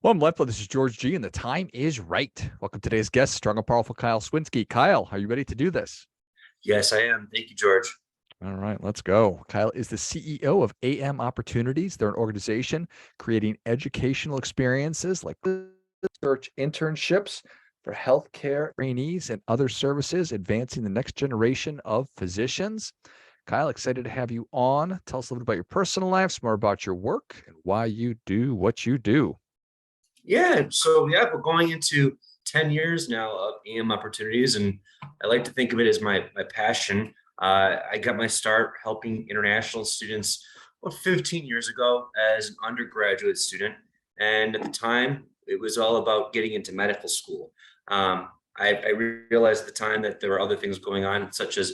Well, I'm LifeBlood. This is George G, and the time is right. Welcome to today's guest, strong and powerful Kyle Swinsky. Kyle, are you ready to do this? Yes, I am. Thank you, George. All right, let's go. Kyle is the CEO of AMOpportunities. They're an organization creating educational experiences like research internships for healthcare trainees and other services, advancing the next generation of physicians. Kyle, excited to have you on. Tell us a little about your personal life, some more about your work, and why you do what you do. We're going into 10 years now of AM opportunities, and I like to think of it as my passion. I got my start helping international students about 15 years ago as an undergraduate student, and at the time, it was all about getting into medical school. I realized at the time that there were other things going on, such as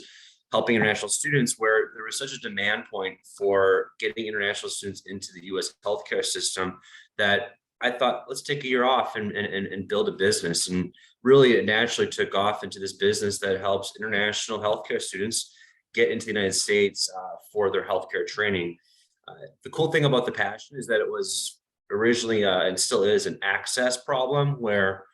helping international students, where there was such a demand point for getting international students into the U.S. healthcare system that I thought, let's take a year off and build a business. And really, it naturally took off into this business that helps international healthcare students get into the United States for their healthcare training. The cool thing about the passion is that it was originally and still is an access problem where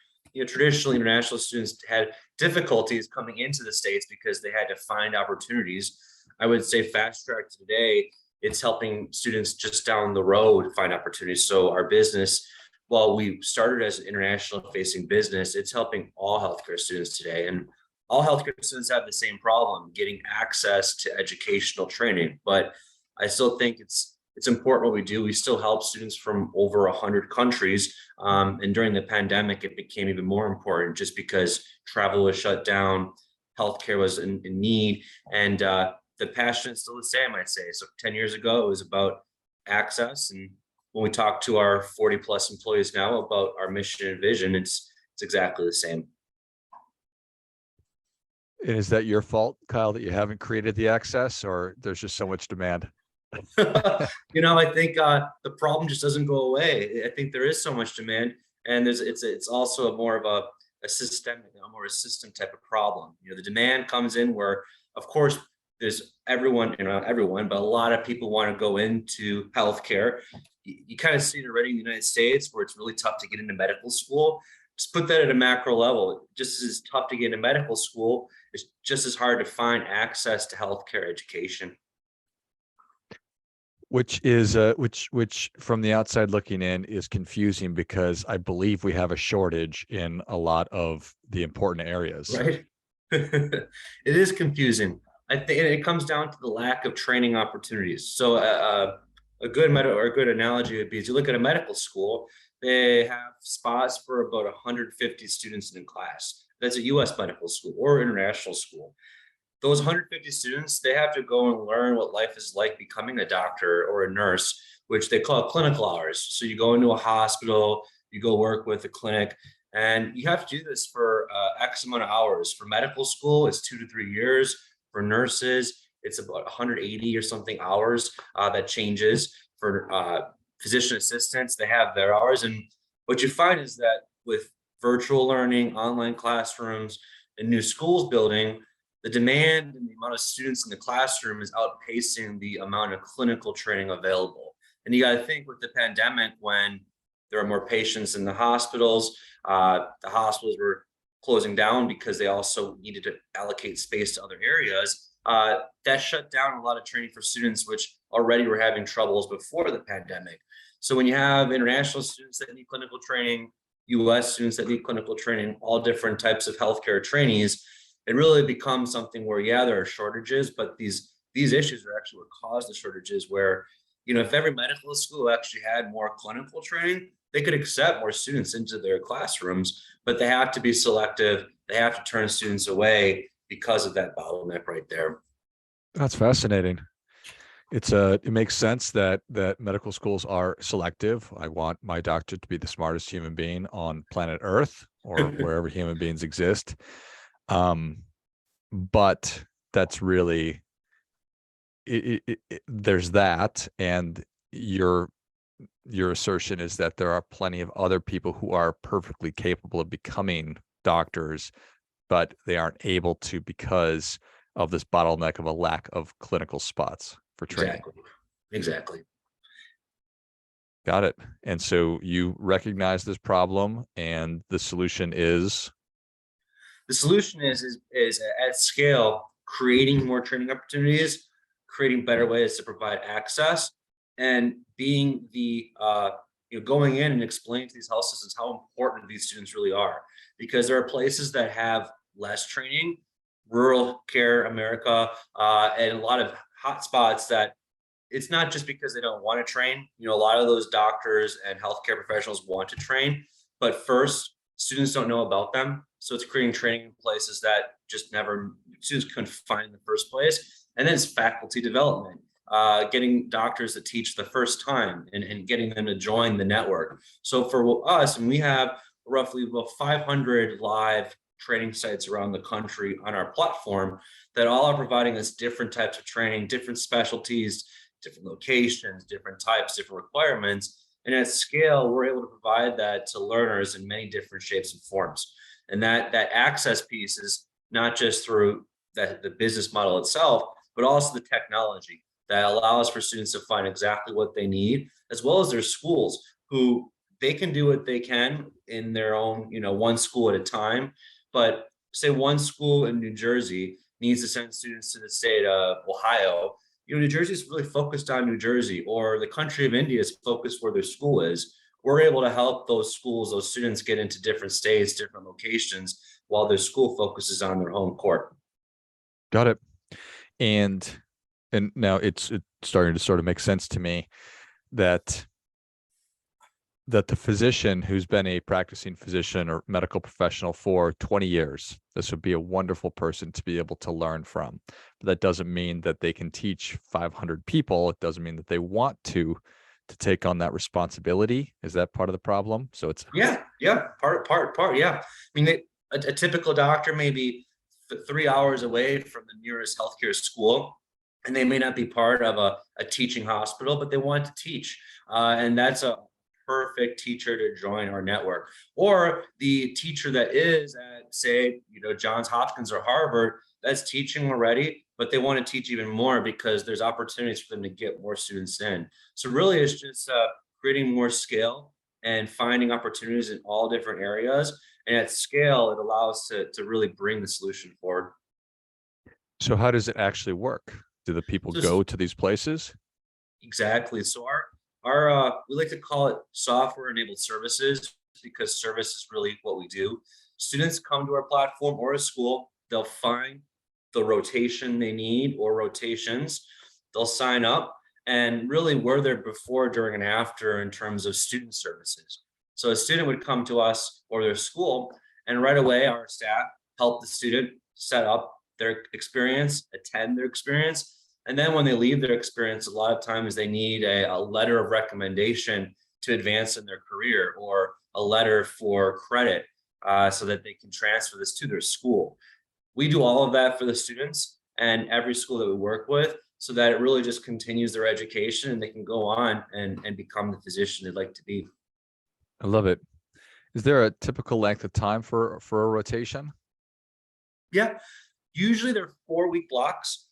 traditionally international students had difficulties coming into the States because they had to find opportunities. I would say fast track to today, it's helping students just down the road find opportunities. So our business, while we started as an international facing business, it's helping all healthcare students today. And all healthcare students have the same problem, getting access to educational training. But I still think it's important what we do. We still help students from over 100 countries. And during the pandemic, it became even more important just because travel was shut down, healthcare was in need, and the passion is still the same, I'd say. So 10 years ago, it was about access. And when we talk to our 40 plus employees now about our mission and vision, it's exactly the same. And is that your fault, Kyle, that you haven't created the access, or there's just so much demand? I think the problem just doesn't go away. I think there is so much demand, and it's also more of a systemic, more a system type of problem. The demand comes in where, of course, there's everyone, not everyone, but a lot of people want to go into healthcare. You kind of see it already in the United States where it's really tough to get into medical school. Just put that at a macro level. Just as tough to get into medical school, it's just as hard to find access to healthcare education. Which from the outside looking in is confusing because I believe we have a shortage in a lot of the important areas. Right? It is confusing. I think it comes down to the lack of training opportunities. So a good analogy would be, as you look at a medical school, they have spots for about 150 students in class. That's a U.S. medical school or international school. Those 150 students, they have to go and learn what life is like becoming a doctor or a nurse, which they call clinical hours. So you go into a hospital, you go work with a clinic, and you have to do this for X amount of hours. For medical school, it's 2 to 3 years. For nurses, it's about 180 or something hours. That changes. For physician assistants, they have their hours. And what you find is that with virtual learning, online classrooms, and new schools building, the demand and the amount of students in the classroom is outpacing the amount of clinical training available. And you got to think with the pandemic, when there are more patients in the hospitals were closing down because they also needed to allocate space to other areas. That shut down a lot of training for students, which already were having troubles before the pandemic. So when you have international students that need clinical training, US students that need clinical training, all different types of healthcare trainees, it really becomes something where, yeah, there are shortages, but these issues are actually what cause the shortages. Where, if every medical school actually had more clinical training, they could accept more students into their classrooms, but they have to be selective. They have to turn students away because of that bottleneck right there. That's fascinating. It makes sense that medical schools are selective. I want my doctor to be the smartest human being on planet Earth or wherever human beings exist. But that's really there's that, and your assertion is that there are plenty of other people who are perfectly capable of becoming doctors, but they aren't able to because of this bottleneck of a lack of clinical spots for training. Exactly. Got it. And so you recognize this problem, and the solution is? The solution is at scale, creating more training opportunities, creating better ways to provide access, and being the going in and explaining to these health systems how important these students really are. Because there are places that have less training, rural care America, and a lot of hotspots that it's not just because they don't want to train. A lot of those doctors and healthcare professionals want to train, but first, students don't know about them. So it's creating training in places that just never students couldn't find in the first place. And then it's faculty development, getting doctors to teach the first time and getting them to join the network. So for us, and we have roughly about 500 live training sites around the country on our platform that all are providing us different types of training, different specialties, different locations, different types, different requirements. And at scale, we're able to provide that to learners in many different shapes and forms. And that access piece is not just through the business model itself, but also the technology that allows for students to find exactly what they need, as well as their schools who they can do what they can in their own, one school at a time. But say one school in New Jersey needs to send students to the state of Ohio. New Jersey is really focused on New Jersey, or the country of India is focused where their school is. We're able to help those schools, those students get into different states, different locations, while their school focuses on their home court. Got it. And now it's starting to sort of make sense to me that the physician who's been a practicing physician or medical professional for 20 years, this would be a wonderful person to be able to learn from. But that doesn't mean that they can teach 500 people. It doesn't mean that they want to take on that responsibility. Is that part of the problem? So it's yeah, part. Yeah, I mean, a typical doctor may be 3 hours away from the nearest healthcare school, and they may not be part of a teaching hospital, but they want to teach, and that's a perfect teacher to join our network. Or the teacher that is at, say, Johns Hopkins or Harvard, that's teaching already, but they want to teach even more because there's opportunities for them to get more students in. So really, it's just creating more scale and finding opportunities in all different areas. And at scale, it allows to really bring the solution forward. So how does it actually work? Do the people So go to these places? exactly. So our we like to call it software enabled services because service is really what we do. Students come to our platform or a school, they'll find the rotation they need or rotations, they'll sign up, and really we're there before, during, and after in terms of student services. So a student would come to us or their school, and right away our staff help the student set up their experience, attend their experience, and then when they leave their experience, a lot of times they need a letter of recommendation to advance in their career, or a letter for credit, so that they can transfer this to their school. We do all of that for the students and every school that we work with, so that it really just continues their education and they can go on and become the physician they'd like to be. I love it. Is there a typical length of time for a rotation? Yeah, usually they're 4-week blocks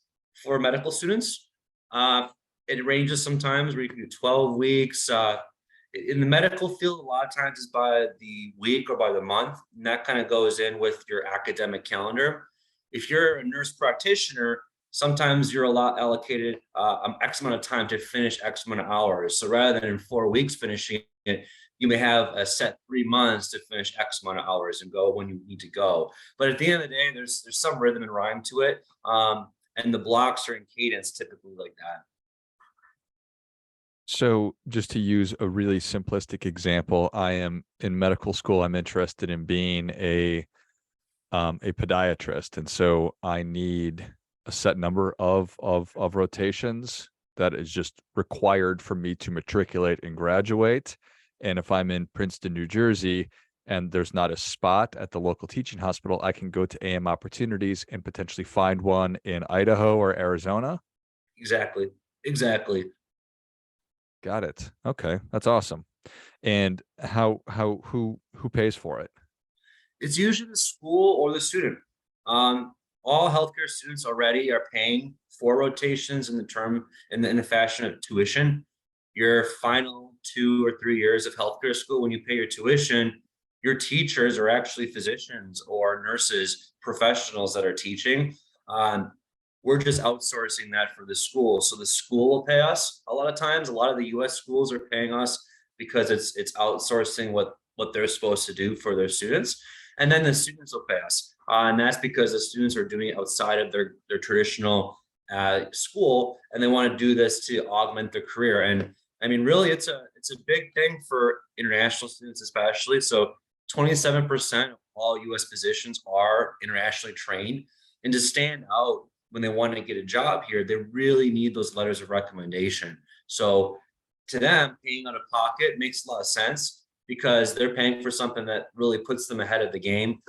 for medical students. Uh, it ranges sometimes where you can do 12 weeks. In the medical field, a lot of times is by the week or by the month, and that kind of goes in with your academic calendar. If you're a nurse practitioner, sometimes you're a lot allocated X amount of time to finish X amount of hours. So rather than in 4 weeks finishing it, you may have a set 3 months to finish X amount of hours and go when you need to go. But at the end of the day, there's some rhythm and rhyme to it. And the blocks are in cadence typically like that. So just to use a really simplistic example, I am in medical school. I'm interested in being a podiatrist. And so I need a set number of rotations that is just required for me to matriculate and graduate. And if I'm in Princeton, New Jersey, and there's not a spot at the local teaching hospital, I can go to AMOpportunities and potentially find one in Idaho or Arizona. Exactly. Exactly. Got it. Okay, that's awesome. And who pays for it? It's usually the school or the student. All healthcare students already are paying for rotations in the fashion of tuition. Your final 2 or 3 years of healthcare school, when you pay your tuition, your teachers are actually physicians or nurses, professionals that are teaching. Um, we're just outsourcing that for the school. So the school will pay us a lot of times. A lot of the US schools are paying us because it's outsourcing what they're supposed to do for their students. And then the students will pay us. And that's because the students are doing it outside of their traditional school, and they want to do this to augment their career. And I mean, really, it's a big thing for international students, especially. So 27% of all US physicians are internationally trained. And to stand out when they want to get a job here, they really need those letters of recommendation. So to them, paying out of pocket makes a lot of sense because they're paying for something that really puts them ahead of the game.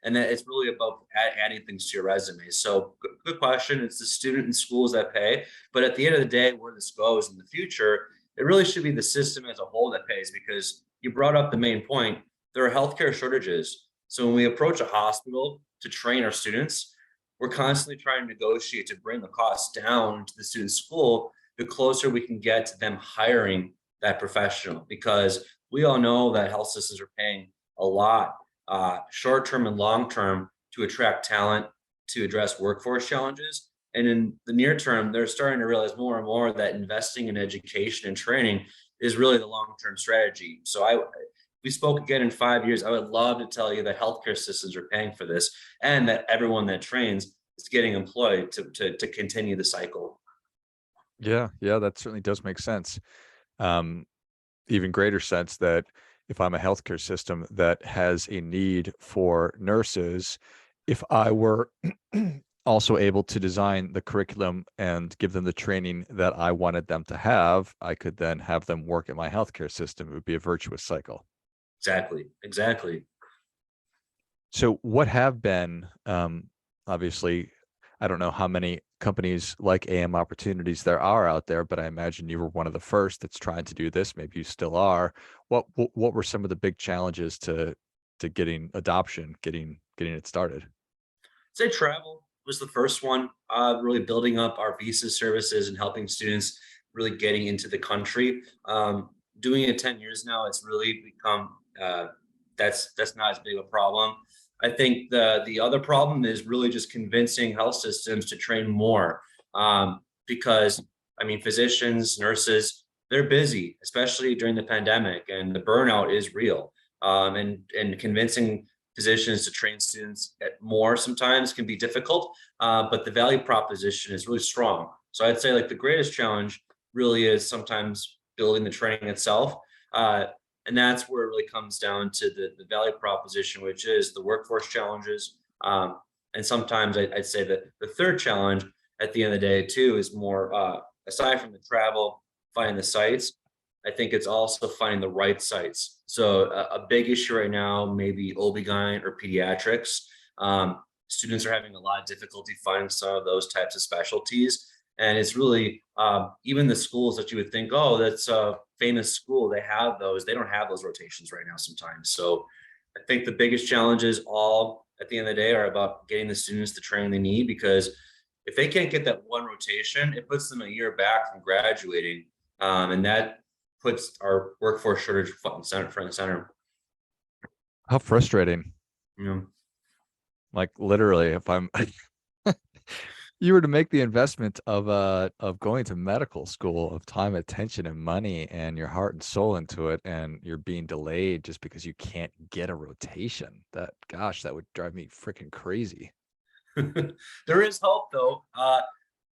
And that it's really about adding things to your resume. So good question. It's the student and schools that pay. But at the end of the day, where this goes in the future, it really should be the system as a whole that pays, because you brought up the main point. There are healthcare shortages. So when we approach a hospital to train our students, we're constantly trying to negotiate to bring the costs down to the student school, the closer we can get to them hiring that professional, because we all know that health systems are paying a lot, short-term and long-term, to attract talent, to address workforce challenges. And in the near term, they're starting to realize more and more that investing in education and training is really the long-term strategy. So we spoke again in 5 years. I would love to tell you that healthcare systems are paying for this, and that everyone that trains is getting employed to continue the cycle. Yeah, that certainly does make sense. Um, Even greater sense that if I'm a healthcare system that has a need for nurses, if I were also able to design the curriculum and give them the training that I wanted them to have, I could then have them work at my healthcare system. It would be a virtuous cycle. Exactly. So what have been, obviously, I don't know how many companies like AMOpportunities there are out there, but I imagine you were one of the first that's trying to do this. Maybe you still are. What were some of the big challenges to getting adoption, getting it started? Say travel was the first one, really building up our visa services and helping students really getting into the country. Doing it 10 years now, it's really become that's not as big a problem. I think the other problem is really just convincing health systems to train more, because I mean, physicians, nurses, they're busy, especially during the pandemic, and the burnout is real. And convincing physicians to train students at more sometimes can be difficult, but the value proposition is really strong. So I'd say like the greatest challenge really is sometimes building the training itself. And that's where it really comes down to the value proposition, which is the workforce challenges. And sometimes I'd say that the third challenge at the end of the day too is more, aside from the travel, finding the sites, I think it's also finding the right sites. So a big issue right now, maybe OB-GYN or pediatrics. Students are having a lot of difficulty finding some of those types of specialties. And it's really, even the schools that you would think, oh, that's a famous school, they have those. They don't have those rotations right now sometimes. So I think the biggest challenges all at the end of the day are about getting the students the training they need, because if they can't get that one rotation, it puts them a year back from graduating. And that puts our workforce shortage front and center. How frustrating. You know, Like literally, if I'm you were to make the investment of going to medical school, of time, attention, and money, and your heart and soul into it, and you're being delayed just because you can't get a rotation. That would drive me freaking crazy. there is hope though. I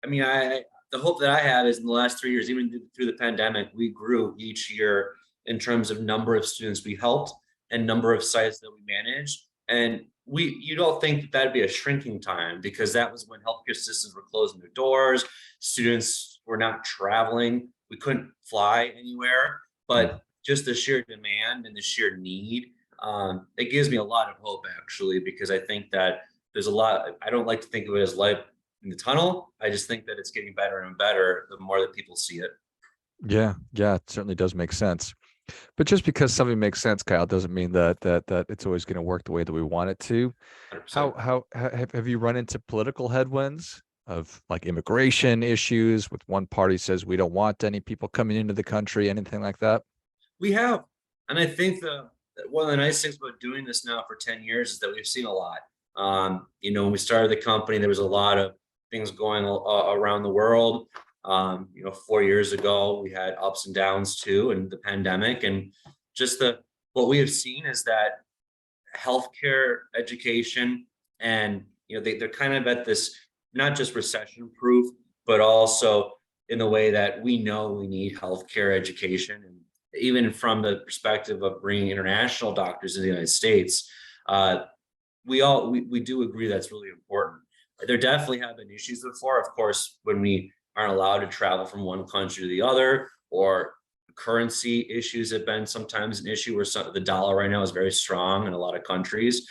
mean, the hope that I have is in the last 3 years, even through the pandemic, we grew each year in terms of number of students we helped and number of sites that we managed. And you don't think that that'd be a shrinking time, because that was when healthcare systems were closing their doors, students were not traveling, we couldn't fly anywhere. But just the sheer demand and the sheer need, it gives me a lot of hope actually, because I think that there's a lot. I don't like to think of it as light in the tunnel. I just think that it's getting better and better the more that people see it. Yeah, it certainly does make sense. But just because something makes sense, Kyle, doesn't mean that it's always going to work the way that we want it to. 100%. How have you run into political headwinds of like immigration issues with one party says we don't want any people coming into the country, anything like that? We have, and I think one of the nice things about doing this now for 10 years is that we've seen a lot. When we started the company, there was a lot of things going around the world. 4 years ago, we had ups and downs too, and the pandemic, and just what we have seen is that healthcare, education, and they're kind of at this not just recession proof, but also in the way that we know we need healthcare education, and even from the perspective of bringing international doctors in the United States, we do agree that's really important. There definitely have been issues before, of course, when we aren't allowed to travel from one country to the other, or currency issues have been sometimes an issue where the dollar right now is very strong in a lot of countries.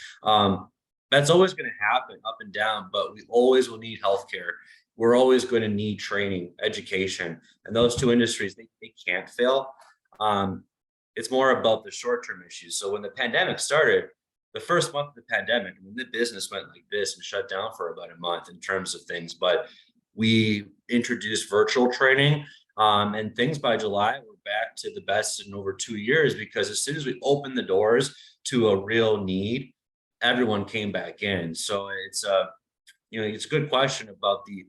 That's always going to happen up and down, but we always will need healthcare. We're always going to need training, education, and those two industries, they can't fail. It's more about the short-term issues. So when the pandemic started, the first month of the pandemic, the business went like this and shut down for about a month in terms of things, but we introduced virtual training, and things by July were back to the best in over 2 years, because as soon as we opened the doors to a real need, everyone came back in. So it's a good question about the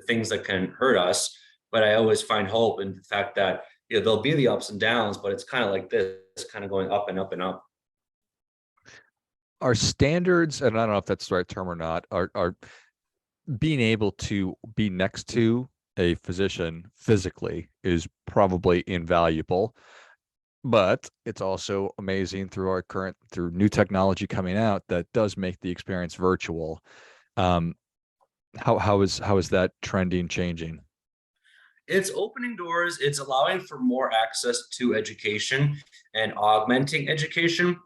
things that can hurt us, but I always find hope in the fact that there'll be the ups and downs, but it's kind of like this, kind of going up and up and up. Are standards, and I don't know if that's the right term or not, are being able to be next to a physician physically is probably invaluable, but it's also amazing through new technology coming out that does make the experience virtual. How is that trending, changing? It's opening doors. It's allowing for more access to education and augmenting education,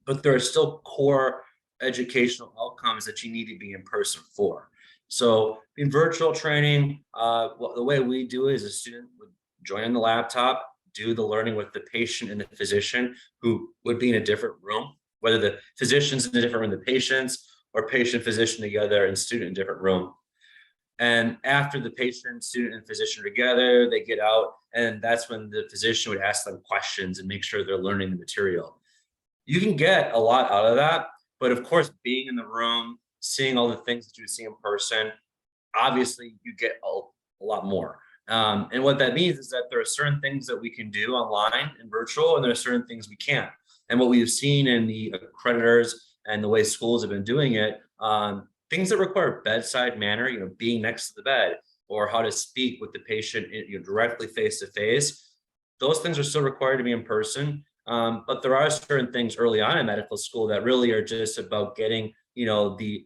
but there are still core educational outcomes that you need to be in person for. So in virtual training, the way we do it is a student would join on the laptop, do the learning with the patient and the physician, who would be in a different room, whether the physician's in a different room than the patients, or patient, physician together and student in a different room. And after the patient, student, and physician are together, they get out, and that's when the physician would ask them questions and make sure they're learning the material. You can get a lot out of that, but of course, being in the room, seeing all the things that you see in person, obviously you get a lot more. And what that means is that there are certain things that we can do online and virtual, and there are certain things we can't. And what we've seen in the accreditors and the way schools have been doing it, things that require bedside manner, being next to the bed, or how to speak with the patient, directly face to face, those things are still required to be in person. But there are certain things early on in medical school that really are just about getting, the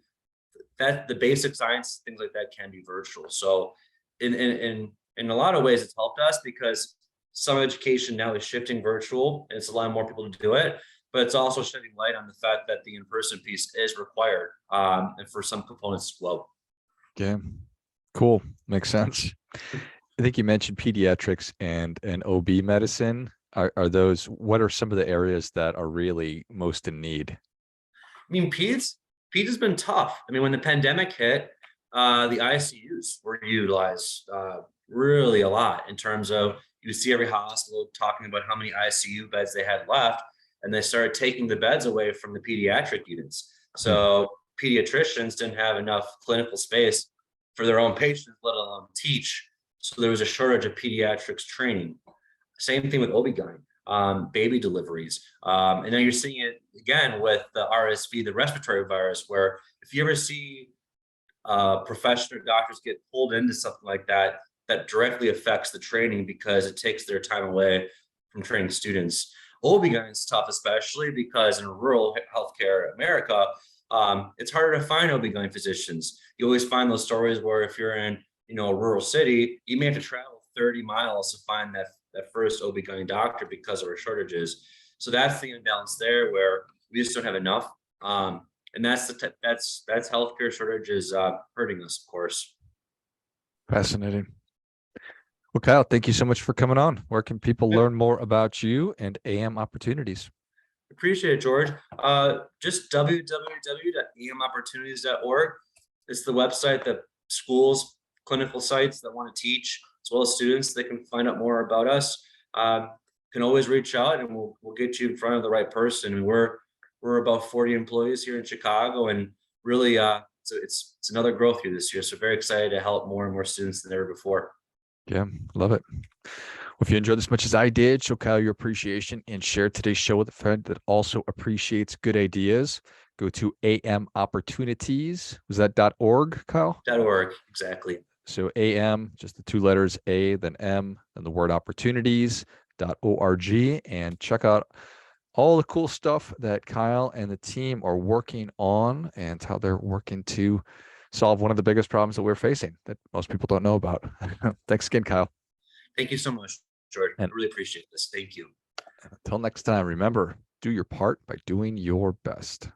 basic science, things like that can be virtual. So in a lot of ways, it's helped us, because some education now is shifting virtual, and it's allowing more people to do it. But it's also shedding light on the fact that the in-person piece is required, and for some components as well. Yeah, cool. Makes sense. I think you mentioned pediatrics and OB medicine. Are those, what are some of the areas that are really most in need? Peds has been tough. When the pandemic hit, the ICUs were utilized really a lot, in terms of, you see every hospital talking about how many ICU beds they had left, and they started taking the beds away from the pediatric units. So pediatricians didn't have enough clinical space for their own patients, let alone teach. So there was a shortage of pediatrics training. Same thing with OB-GYN, baby deliveries. And now you're seeing it again with the RSV, the respiratory virus, where if you ever see professional doctors get pulled into something like that, that directly affects the training, because it takes their time away from training students. OB-GYN is tough, especially because in rural healthcare America, it's harder to find OB-GYN physicians. You always find those stories where if you're in, a rural city, you may have to travel 30 miles to find that first OB-GYN doctor because of our shortages. So that's the imbalance there, where we just don't have enough. And that's healthcare shortages hurting us, of course. Fascinating. Well, Kyle, thank you so much for coming on. Where can people learn more about you and AMOpportunities? Appreciate it, George. Just www.amopportunities.org. It's the website that schools, clinical sites that want to teach, as well as students that can find out more about us. Can always reach out, and we'll get you in front of the right person. And we're about 40 employees here in Chicago, and really, so it's another growth year this year. So very excited to help more and more students than ever before. Yeah, love it. Well, if you enjoyed this as much as I did, show Kyle your appreciation and share today's show with a friend that also appreciates good ideas. Go to AMOpportunities. Was that .org, Kyle? .org, exactly. So AM, just the two letters A, then M, then the word opportunities.org, and check out all the cool stuff that Kyle and the team are working on and how they're working to solve one of the biggest problems that we're facing that most people don't know about. Thanks again, Kyle. Thank you so much, Jordan. And I really appreciate this. Thank you. until next time, remember, do your part by doing your best.